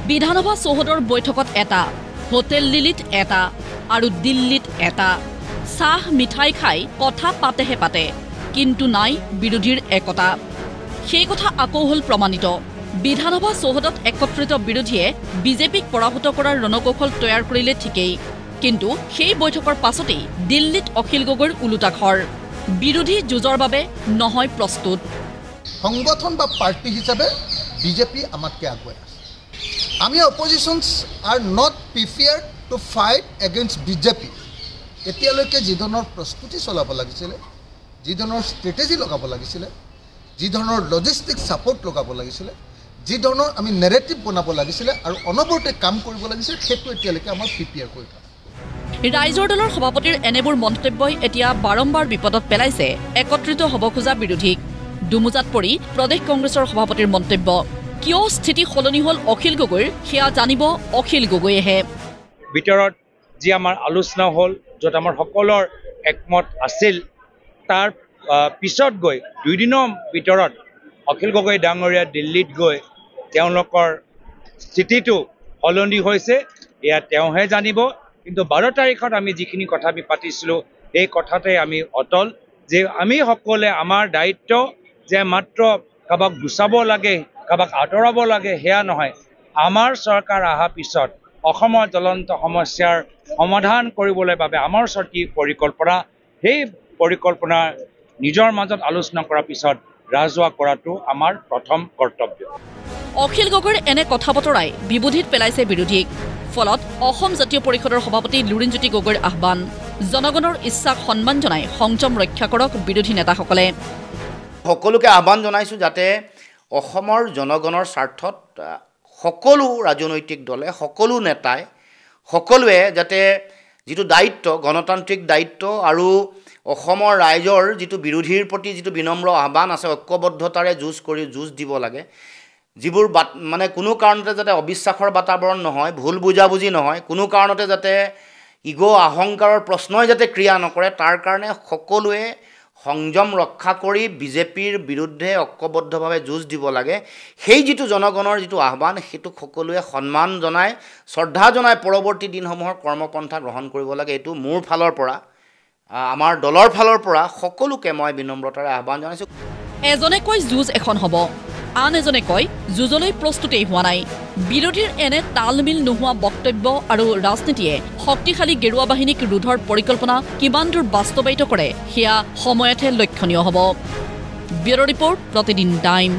বিধানসভা চৌহদৰ বৈঠকত এটা, হোটেল লিলিত এটা আৰু দিল্লীত এটা। চাহ মিঠাই খাই কথা পাতেহে পাতে, কিন্তু নাই বিৰোধীৰ একতা। সেই কথা আকৌ হ'ল প্ৰমাণিত। বিধানসভা চৌহদত একত্ৰিত বিৰোধীয়ে বিজেপিক পৰাভূত কৰাৰ ৰণকৌশল তৈয়াৰ কৰিলে ঠিকেই, কিন্তু সেই বৈঠকৰ পাছতেই দিল্লীত অখিল গগৈৰ ওলোটা খৰ। বিৰোধী যুঁজৰ বাবে নহয় প্ৰস্তুত। সংগঠন বা পাৰ্টি হিচাপে বিজেপি আমাতকৈ আগুৱাই আছে। আমি oppositions are not prepared to fight against BJP. এতিয়ালৈকে যি ধৰণৰ প্ৰস্তুতি চলাব লাগিছিলে, যি ধৰণৰ ষ্ট্ৰেটেজি লগাব লাগিছিলে, যি ধৰণৰ লজিষ্টিক ছাপৰ্ট লগাব লাগিছিলে, যি ধৰণৰ আমি নেৰেটিভ বনাব লাগিছিলে আৰু অনবৰতে কাম কৰিব লাগিছিলে, সেইটো এতিয়ালৈকে আমাৰ প্ৰিপেয়াৰ কৰি থকা। ৰাইজৰ দলৰ সভাপতিৰ এনেবোৰ মন্তব্যই এতিয়া বাৰম্বাৰ বিপদত পেলাইছে একত্ৰিত হ'ব খোজা বিৰোধীক। দুমোজাত পৰি প্ৰদেশ কংগ্ৰেছৰ সভাপতিৰ মন্তব্য। কিয় স্থিতি সলনি হ'ল অখিল গগৈৰ, সেয়া জানিব অখিল গগৈয়েহে। ভিতৰত যি আমাৰ আলোচনা হ'ল, য'ত আমাৰ সকলৰ একমত আছিল, তাৰ পিছত গৈ 2 দিনৰ ভিতৰত অখিল গগৈ ডাঙৰীয়া দিল্লীত গৈ তেওঁলোকৰ স্থিতিটো সলনি হৈছে, এয়া তেওঁহে জানিব। কিন্তু 12 তাৰিখত আমি যিখিনি কথা আমি পাতিছিলোঁ, এই কথাতে আমি অটল যে আমি সকলোৱে আমাৰ দায়িত্ব যে মাত্ৰ কাৰোবাক গুচাব লাগে, কাৰোবাক আঁতৰাব লাগে, সেয়া নহয়। আমাৰ চৰকাৰ অহাৰ পিছত অসমৰ জ্বলন্ত সমস্যাৰ সমাধান কৰিবলৈ বাবে আমাৰ ওচৰত কি পৰিকল্পনা, সেই পৰিকল্পনা নিজৰ মাজত আলোচনা কৰাৰ পিছত ৰাজহুৱা কৰাটো আমাৰ প্ৰথম কৰ্তব্য। অখিল গগৈৰ এনে কথা বতৰাই বিবোধিত পেলাইছে বিৰোধীক। ফলত অসম জাতীয় পৰিষদৰ সভাপতি লুৰিণজ্যোতি গগৈৰ আহ্বান, জনগণৰ ইচ্ছাক সন্মান জনাই সংযম ৰক্ষা কৰক বিৰোধী নেতাসকলে। সকলোকে আহ্বান জনাইছোঁ যাতে অসমৰ জনগণৰ স্বাৰ্থত সকলো ৰাজনৈতিক দলে, সকলো নেতাই, সকলোৱে যাতে যিটো দায়িত্ব, গণতান্ত্ৰিক দায়িত্ব আৰু অসমৰ ৰাইজৰ যিটো বিৰোধীৰ প্ৰতি যিটো বিনম্ৰ আহ্বান আছে, ঐক্যবদ্ধতাৰে যুঁজ দিব লাগে। যিবোৰ মানে কোনো কাৰণতে যাতে অবিশ্বাসৰ বাতাবৰণ নহয়, ভুল বুজাবুজি নহয়, কোনো কাৰণতে যাতে ইগ' অহংকাৰৰ প্ৰশ্নই যাতে ক্ৰিয়া নকৰে, তাৰ কাৰণে সকলোৱে সংযম ৰক্ষা কৰি বিজেপিৰ বিৰুদ্ধে ঐক্যবদ্ধভাৱে যুঁজ দিব লাগে। সেই যিটো জনগণৰ যিটো আহ্বান, সেইটোক সকলোৱে সন্মান জনাই, শ্ৰদ্ধা জনাই পৰৱৰ্তী দিনসমূহৰ কৰ্মপন্থা গ্ৰহণ কৰিব লাগে। এইটো মোৰ ফালৰ পৰা, আমাৰ দলৰ ফালৰ পৰা সকলোকে মই বিনম্ৰতাৰে আহ্বান জনাইছোঁ। এজনে কয় যুঁজ এখন হ'ব, আন এজনে কয় যুঁজলৈ প্ৰস্তুতেই হোৱা নাই। বিৰোধীৰ এনে তালমিল নোহোৱা বক্তব্য আৰু ৰাজনীতিয়ে শক্তিশালী গেৰুৱা বাহিনীক ৰোধৰ পৰিকল্পনা কিমান দূৰ বাস্তৱায়িত কৰে, সেয়া সময়তহে লক্ষণীয় হ'ব। ব্যুৰ' ৰিপৰ্ট, প্ৰতিদিন টাইম।